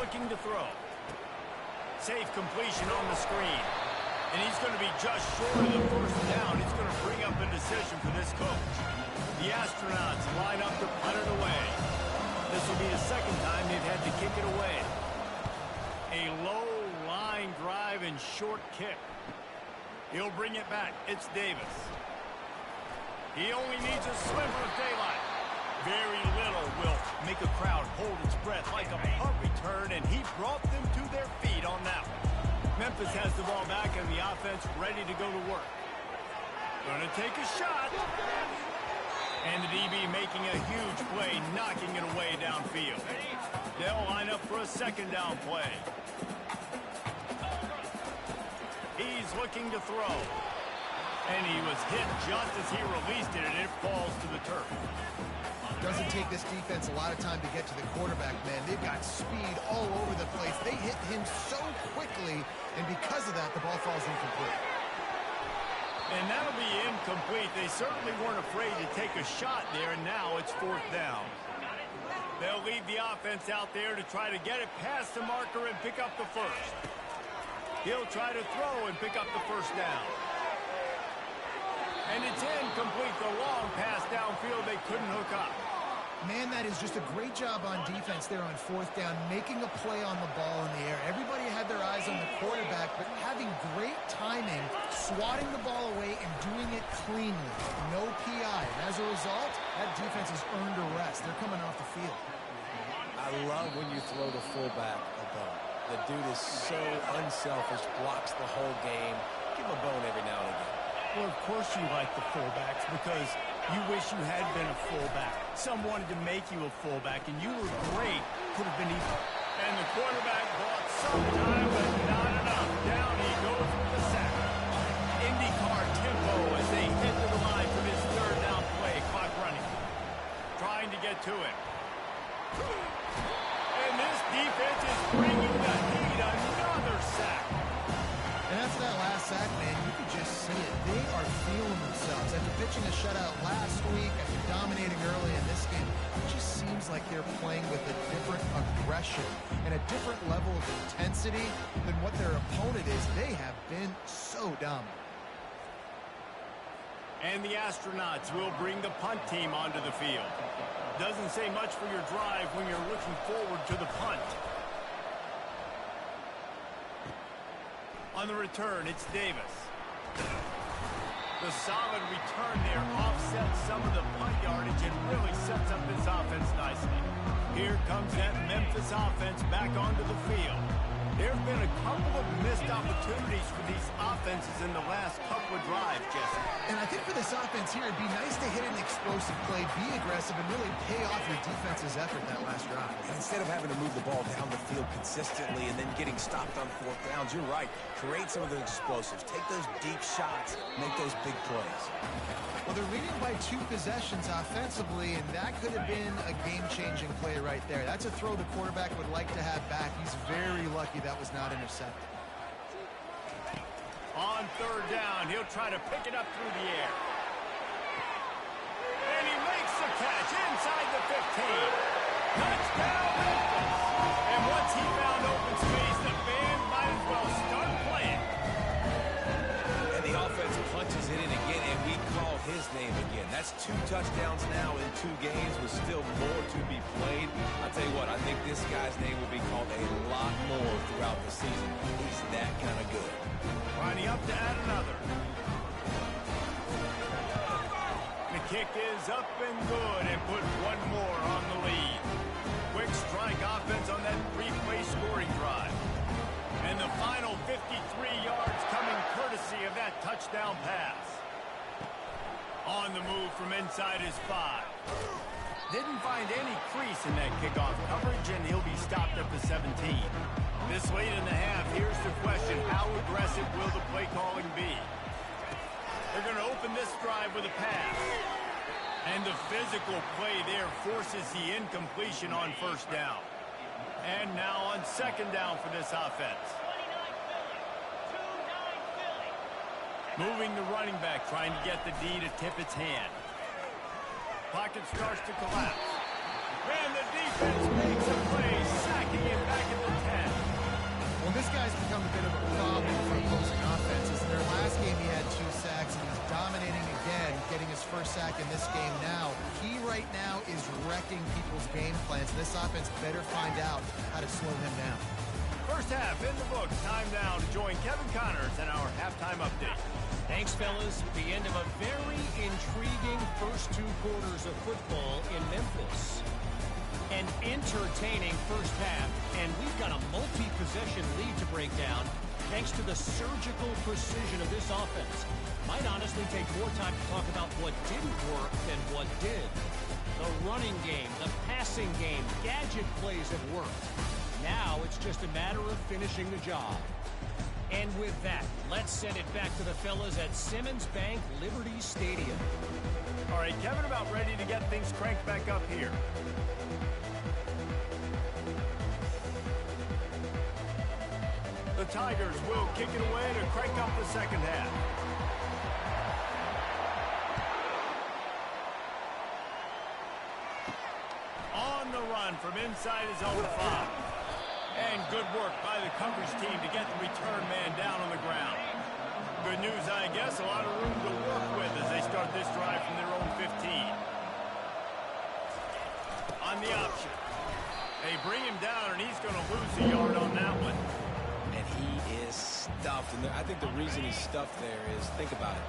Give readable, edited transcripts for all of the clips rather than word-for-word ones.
looking to throw. Safe completion on the screen. And he's going to be just short of the first down. It's going to bring up a decision for this coach. The Astronauts line up to punt it away. This will be the second time they've had to kick it away. A low line drive and short kick. He'll bring it back. It's Davis. He only needs a sliver of daylight. Very little will make a crowd hold its breath like a punt return, and he brought them to their feet on that one. Memphis has the ball back and the offense ready to go to work. Going to take a shot. And the DB making a huge play, knocking it away downfield. They'll line up for a second down play. He's looking to throw. And he was hit just as he released it, and it falls to the turf. Doesn't take this defense a lot of time to get to the quarterback, man. They've got speed all over the place. They hit him so quickly, and because of that, the ball falls incomplete. And that'll be incomplete. They certainly weren't afraid to take a shot there, and now it's fourth down. They'll leave the offense out there to try to get it past the marker and pick up the first. He'll try to throw and pick up the first down. And it's incomplete. The long pass downfield, they couldn't hook up. Man, that is just a great job on defense there on fourth down, making a play on the ball in the air. Everybody had their eyes on the quarterback, but having great timing, swatting the ball away, and doing it cleanly. No PI. And as a result, that defense has earned a rest. They're coming off the field. I love when you throw the fullback a bone. The dude is so unselfish, blocks the whole game. Give him a bone every now and again. Well, of course you like the fullbacks because you wish you had been a fullback. Some wanted to make you a fullback, and you were great. Could have been even. And the quarterback bought some time, but not enough. Down he goes with the sack. IndyCar tempo as they head to the line for this third down play. Clock running. Trying to get to it. And this defense is bringing the heat. Another sack. And after that last sack, man, you could just see it. They are feeling themselves. After pitching a shutout last week, after dominating early in this game, it just seems like they're playing with a different aggression and a different level of intensity than what their opponent is. They have been so dominant. And the Astronauts will bring the punt team onto the field. Doesn't say much for your drive when you're looking forward to the punt. On the return, it's Davis. The solid return there offsets some of the punt yardage and really sets up this offense nicely. Here comes that Memphis offense back onto the field. There have been a couple of missed opportunities for these offenses in the last couple of drives, Jesse. And I think for this offense here, it'd be nice to hit an explosive play, be aggressive, and really pay off your defense's effort that last drive. And instead of having to move the ball down the field consistently and then getting stopped on fourth downs, you're right. Create some of those explosives. Take those deep shots. Make those big plays. Well, they're leading by 2 possessions offensively, and that could have been a game-changing play right there. That's a throw the quarterback would like to have back. He's very lucky that was not intercepted. On third down, he'll try to pick it up through the air. And he makes the catch inside the 15. Touchdown, Memphis! And once he found open space, the band might as well start playing. And the offense punches it in again, and we call his name again. That's 2 touchdowns now in 2 games with still more to be played. I'll tell you what, I think this guy's name will be called a lot more throughout the season. He's that kind of good. Lining up to add another. The kick is up and good and put one more on the lead. Quick strike offense on that 3-play scoring drive. And the final 53 yards coming courtesy of that touchdown pass. On the move from inside his 5. Didn't find any crease in that kickoff coverage, and he'll be stopped at the 17. This late in the half, here's the question: how aggressive will the play calling be? They're going to open this drive with a pass. And the physical play there forces the incompletion on first down. And now on second down for this offense. Moving the running back, trying to get the D to tip its hand. Pocket starts to collapse. And the defense makes a play, sacking him back at the 10. Well, this guy's become a bit of a problem for opposing offenses. In their last game, he had 2 sacks, and he's dominating again, getting his first sack in this game now. He right now is wrecking people's game plans. This offense better find out how to slow him down. First half in the books. Time now to join Kevin Connors in our halftime update. Thanks, fellas. The end of a very intriguing first 2 quarters of football in Memphis. An entertaining first half, and we've got a multi-possession lead to break down thanks to the surgical precision of this offense. Might honestly take more time to talk about what didn't work than what did. The running game, the passing game, gadget plays have worked. Now it's just a matter of finishing the job. And with that, let's send it back to the fellas at Simmons Bank Liberty Stadium. All right, Kevin, about ready to get things cranked back up here. The Tigers will kick it away to crank up the second half. On the run from inside his own 5. And good work by the coverage team to get the return man down on the ground. Good news, I guess, a lot of room to work with as they start this drive from their own 15. On the option. They bring him down, and he's going to lose a yard on that one. And he is stuffed. And I think the reason he's stuffed there is, think about it.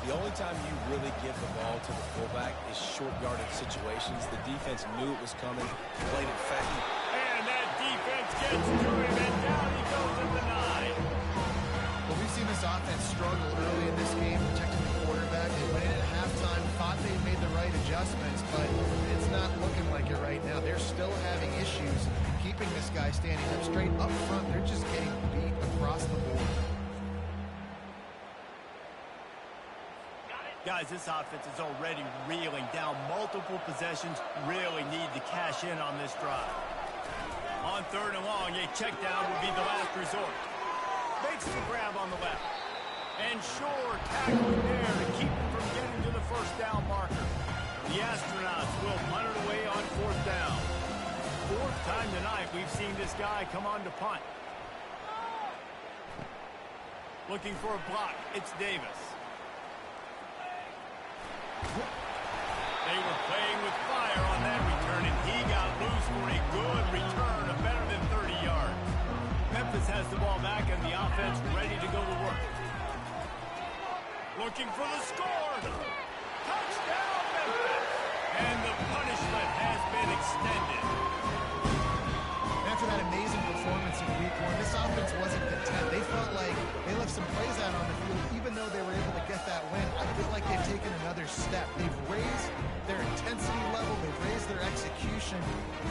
The only time you really give the ball to the fullback is short yardage situations. The defense knew it was coming, played it fast. And that defense gets to him, and down he goes at the 9. Well, we've seen this offense struggle early in this game, protecting the quarterback. They went in at halftime, thought they made the right adjustments, but it's not looking like it right now. They're still having issues keeping this guy standing up straight up front. They're just getting beat across the board. Guys, this offense is already reeling down multiple possessions. Really need to cash in on this drive. On 3rd and long, a check down would be the last resort. Makes the grab on the left. And Shore tackling there to keep him from getting to the first down marker. The Astronauts will punt it away on 4th down. 4th time tonight we've seen this guy come on to punt. Looking for a block. It's Davis. They were playing with fire on that return, and he got loose for a good return of better than 30 yards. Memphis has the ball back, and the offense ready to go to work. Looking for the score. Touchdown, Memphis. And the punishment has been extended. After that amazing performance in week 1, this offense wasn't content. They felt like they left some plays out on the field, even though they were able to get that win. I feel like they've taken another step. They've raised their intensity level. They've raised their execution.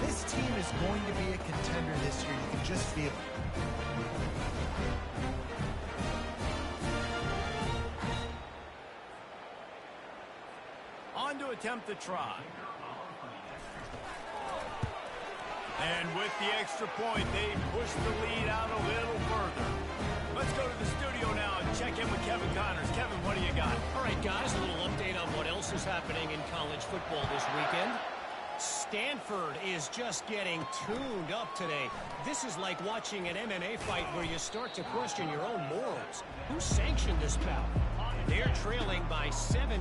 This team is going to be a contender this year. You can just feel it. On to attempt the try. And with the extra point, they push the lead out a little further. Let's go to the studio now and check in with Kevin Connors. Kevin, what do you got? All right, guys, a little update on what else is happening in college football this weekend. Stanford is just getting tuned up today. This is like watching an MMA fight where you start to question your own morals. Who sanctioned this bout? They're trailing by 17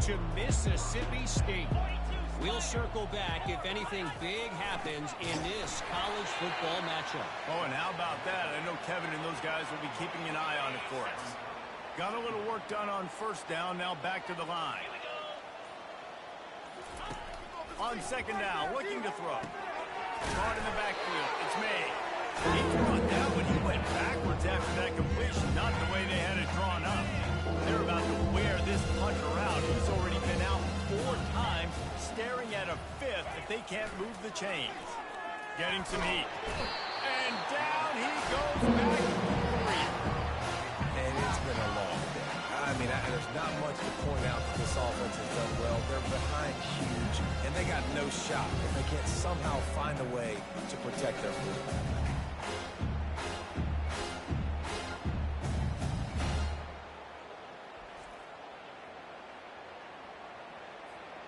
to Mississippi State. We'll circle back if anything big happens in this college football matchup. Oh, and how about that? I know Kevin and those guys will be keeping an eye on it for us. Got a little work done on 1st down, now back to the line. On 2nd down, looking to throw. Caught in the backfield, it's made. He brought down, but he went backwards after that completion, not the way they had it drawn up. They're about to wear this punter out. He's already been out 4 times, staring at a 5th if they can't move the chains. Getting some heat. And down he goes back 3. And it's been a long day. I mean, there's not much to point out that this offense has done well. They're behind huge, and they got no shot if they can't somehow find a way to protect their quarterback.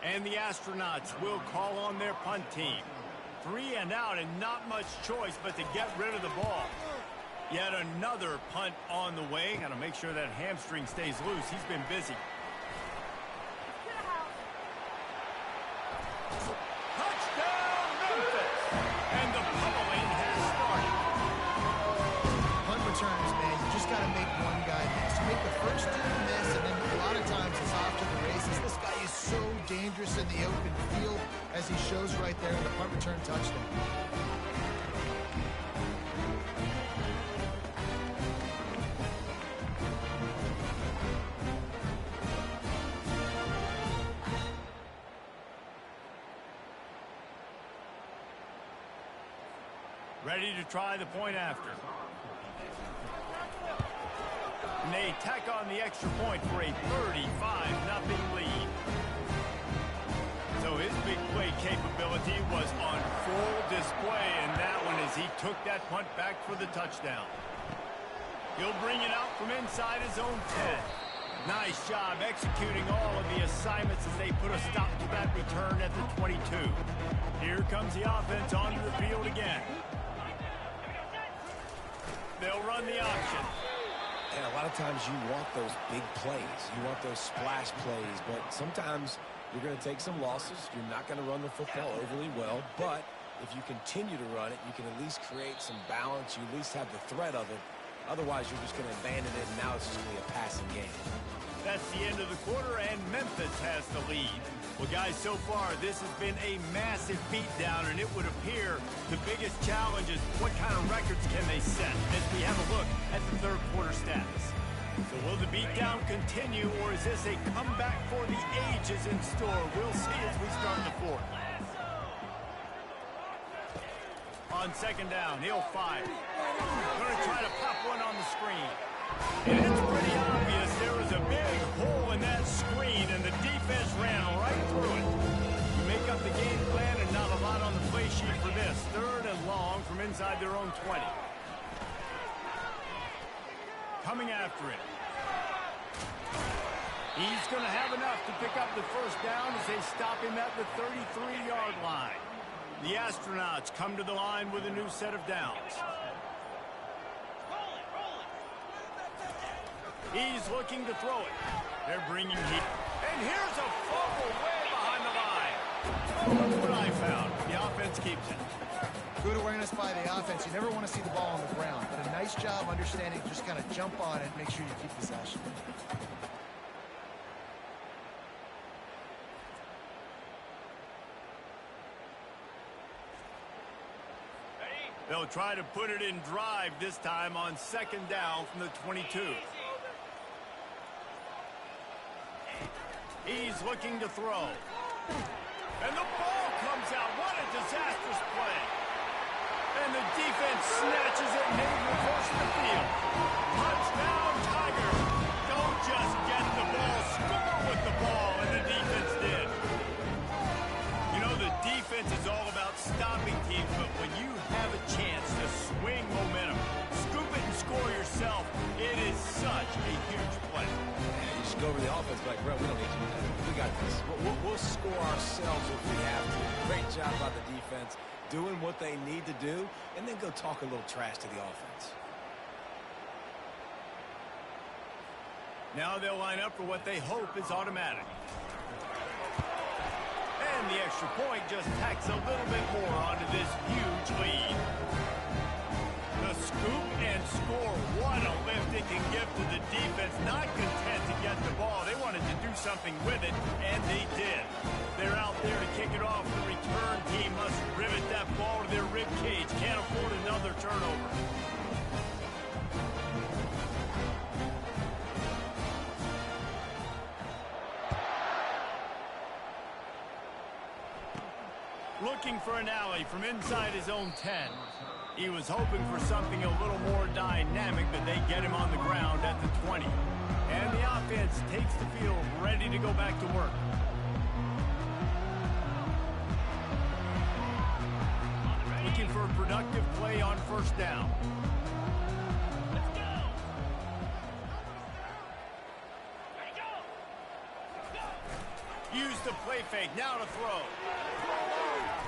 And And the Astronauts will call on their punt team. 3 and out and not much choice but to get rid of the ball. Yet another punt on the way. Got to make sure that hamstring stays loose. He's been busy. Touchdown, Memphis! And the pummeling has started. Punt returns, man, you just got to make one guy miss. You make the first 2 miss, and then a lot of times it's off to the races. This guy is so dangerous in the open field, as he shows right there in the punt return touchdown. Ready to try the point after. And they tack on the extra point for a 35-0 lead. So his big play capability was on full display in that one as he took that punt back for the touchdown. He'll bring it out from inside his own 10. Nice job executing all of the assignments as they put a stop to that return at the 22. Here comes the offense onto the field again. They'll run the option. And a lot of times you want those big plays. You want those splash plays, but sometimes you're going to take some losses. You're not going to run the football overly well, but if you continue to run it, you can at least create some balance. You at least have the threat of it. Otherwise, you're just going to abandon it, and now it's just going to be a passing game. That's the end of the quarter, and Memphis has the lead. Well, guys, so far, this has been a massive beatdown, and it would appear the biggest challenge is what kind of records can they set as we have a look at the third quarter stats. So will the beatdown continue, or is this a comeback for the ages in store? We'll see as we start the fourth. On second down, he'll fire. Going to try to pop one on the screen. And it's pretty obvious there was a big hole in that screen, and the defense ran right through it. You make up the game plan, and not a lot on the play sheet for this. Third and long from inside their own 20. Coming after it. He's going to have enough to pick up the first down as they stop him at the 33-yard line. The Astronauts come to the line with a new set of downs. He's looking to throw it. They're bringing heat. And here's a fumble way behind the line. Oh, look what I found. The offense keeps it. Good awareness by the offense. You never want to see the ball on the ground, but a nice job understanding just kind of jump on it and make sure you keep possession. They'll try to put it in drive this time on second down from the 22. He's looking to throw. And the ball comes out. What a disastrous play. And the defense snatches it and they reverse the field. Touchdown, Tigers. Don't just get the ball. Score with the ball, and the defense did. You know, the defense is all about stopping teams, but when you have a chance to swing momentum, scoop it and score yourself, it is such a huge play. You should go over the offense, but like, bro, we don't need you. We got this. We'll score ourselves if we have to. Great job by the defense, doing what they need to do, and then go talk a little trash to the offense. Now they'll line up for what they hope is automatic. And the extra point just tacks a little bit more onto this huge lead. The scoop and score. What a lift it can give to the defense. Not content to get the ball. They wanted to do something with it, and they did. They're out there to kick it off. The return team must rivet that ball to their rib cage. Can't afford another turnover. Looking for an alley from inside his own 10. He was hoping for something a little more dynamic, but they get him on the ground at the 20. And the offense takes the field, ready to go back to work. Looking for a productive play on first down. Use the play fake. Now to throw.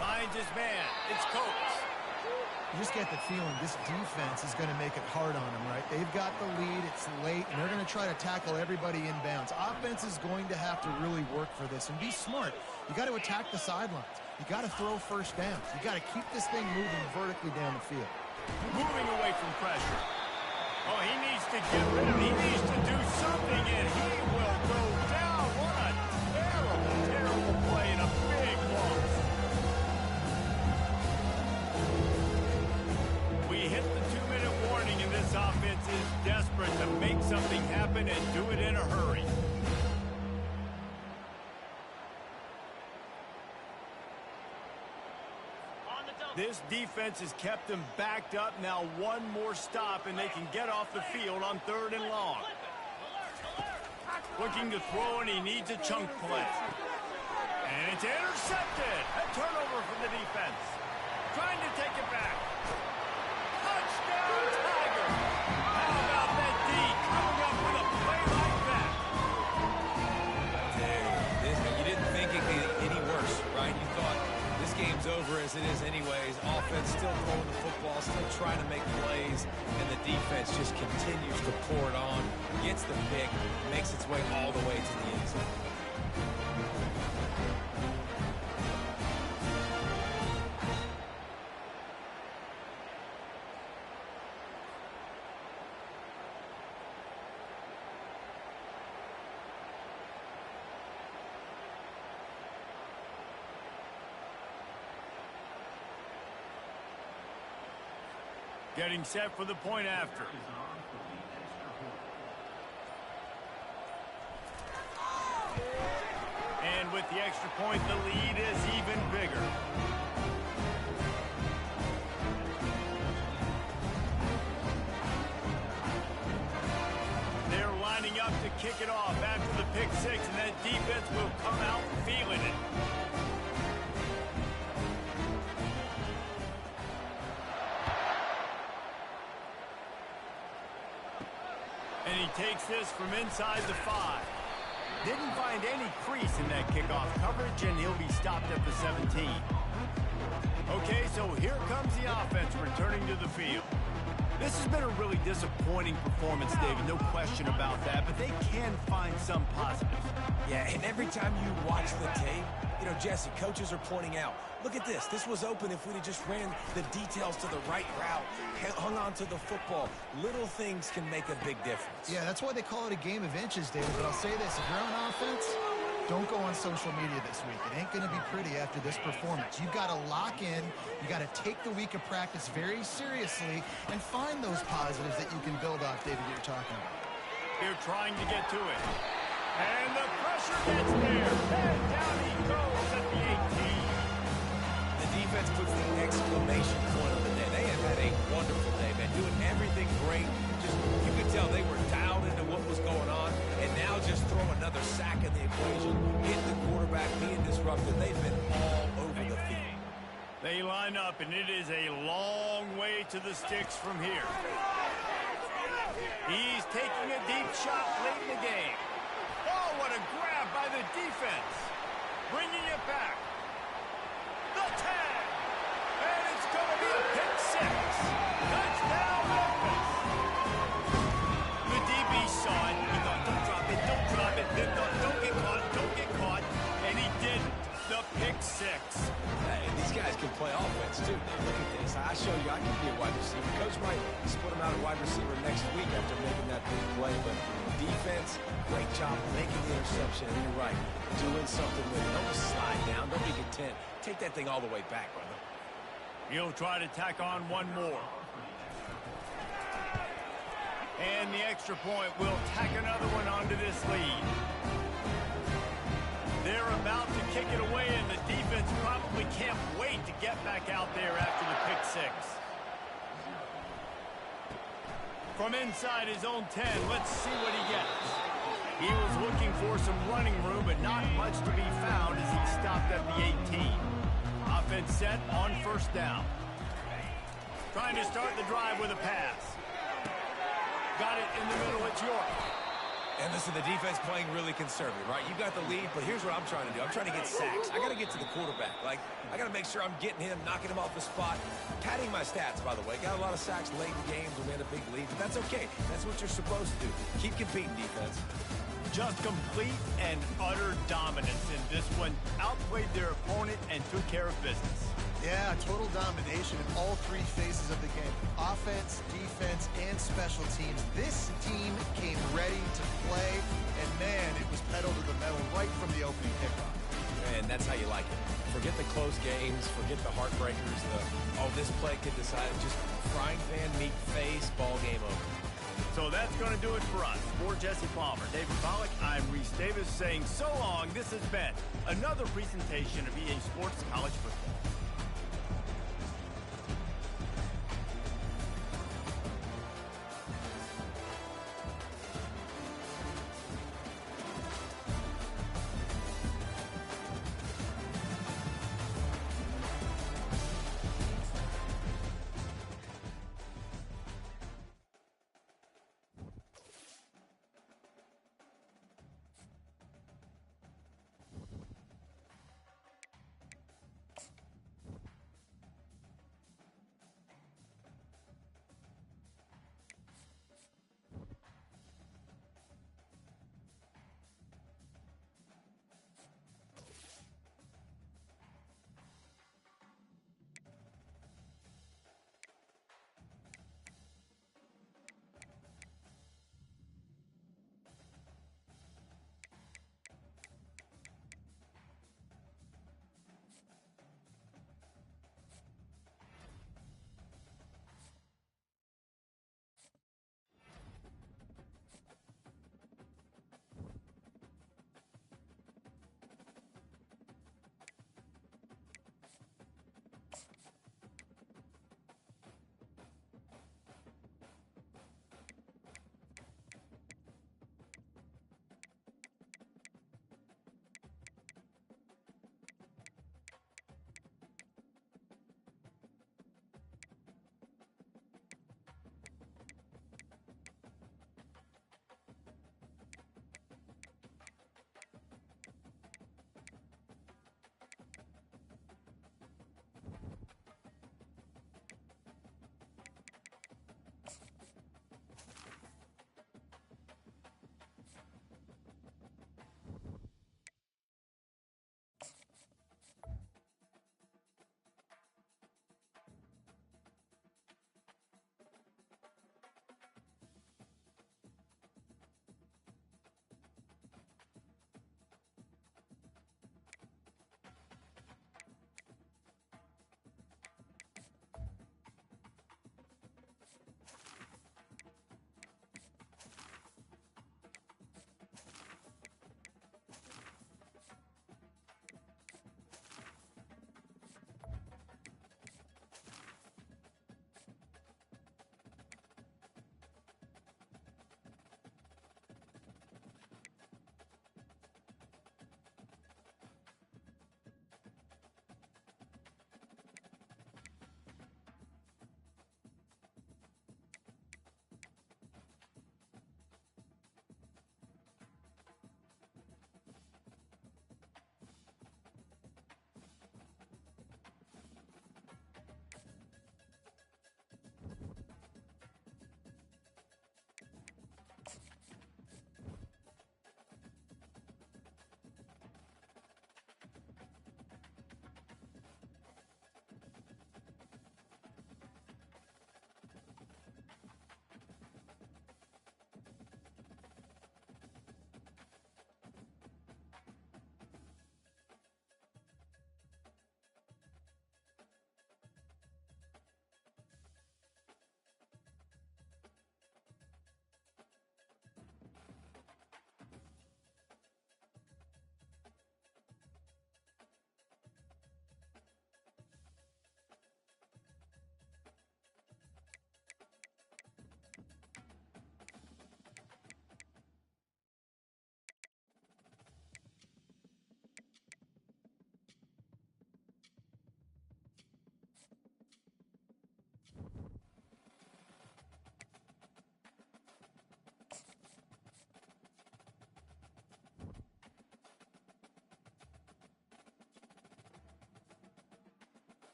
Finds his man. It's Coates. You just get the feeling this defense is going to make it hard on them, right? They've got the lead. It's late, and they're going to try to tackle everybody inbounds. Offense is going to have to really work for this and be smart. You got to attack the sidelines. You got to throw first downs. You got to keep this thing moving vertically down the field. Moving away from pressure. Oh, he needs to get rid of it. He needs to do something, and he will go down. What a terrible, terrible play and a big loss. We hit the 2-minute warning, and this offense is desperate to make something happen and do it in a hurry. This defense has kept them backed up. Now one more stop, and they can get off the field on 3rd and long. Looking to throw, and he needs a chunk play. And it's intercepted. A turnover from the defense. Trying to take it back. Touchdown, Tiger. How about that D coming up with a play like that? Dude, you didn't think it could get any worse, right? You thought this game's over as it is anyways. Offense still throwing the football, still trying to make plays, and the defense just continues to pour it on, gets the pick, makes its way all the way to the end zone. Getting set for the point after. And with the extra point, the lead is even bigger. They're lining up to kick it off after the pick six, and that defense will come out feeling it. And he takes this from inside the 5. Didn't find any crease in that kickoff coverage, and he'll be stopped at the 17. Okay, so here comes the offense returning to the field. This has been a really disappointing performance, David, no question about that, but they can find some positives. Yeah, and every time you watch the tape, you know, Jesse, coaches are pointing out, look at this. This was open if we'd have just ran the details to the right route, hung on to the football. Little things can make a big difference. Yeah, that's why they call it a game of inches, David. But I'll say this, if you're on offense, don't go on social media this week. It ain't going to be pretty after this performance. You've got to lock in. You got to take the week of practice very seriously and find those positives that you can build off, David, you're talking about. They're trying to get to it. And the pressure gets there. And down he goes at the 18. The defense puts the exclamation point on the day. They have had a wonderful day, man, doing everything great. Just, you could tell they were dialed into what was going on, and now just throw another sack in the equation, hit the quarterback, being disrupted. They've been all over the field. They line up, and it is a long way to the sticks from here. He's taking a deep shot late in the game. Oh, what a grab by the defense. Bringing it back. The tag. And it's going to be a pick six. Touchdown, Memphis. The DB saw it. He thought, don't drop it, don't drop it. He thought, don't get caught, don't get caught. And he didn't. The pick six. Hey, these guys can play offense, too. Look at this. I show you I can be a wide receiver. Coach might split him out at wide receiver next week after making that big play. But defense, great job making the interception. And you're right, doing something with it. Don't just slide down. Don't be content. Take that thing all the way back, brother. He'll try to tack on one more. And the extra point will tack another one onto this lead. They're about to kick it away, and the defense probably can't wait to get back out there after the pick six. From inside his own 10, let's see what he gets. He was looking for some running room, but not much to be found as he stopped at the 18. Offense set on first down. Trying to start the drive with a pass. Got it in the middle, it's York. And listen, the defense playing really conservative, right? You got the lead, but here's what I'm trying to do. I'm trying to get sacks. I got to get to the quarterback. Like, I got to make sure I'm getting him, knocking him off the spot. Padding my stats, by the way. Got a lot of sacks late in games when we had a big lead, but that's okay. That's what you're supposed to do. Keep competing, defense. Just complete and utter dominance in this one. Outplayed their opponent and took care of business. Yeah, total domination in all three phases of the game. Offense, defense, and special teams. This team came ready to play, and man, it was pedal to the metal right from the opening kickoff. And that's how you like it. Forget the close games, forget the heartbreakers, this play could decide. Just frying pan meet face, ball game over. So that's going to do it for us. For Jesse Palmer, David Pollack, I'm Reese Davis saying so long. This has been another presentation of EA Sports College Football.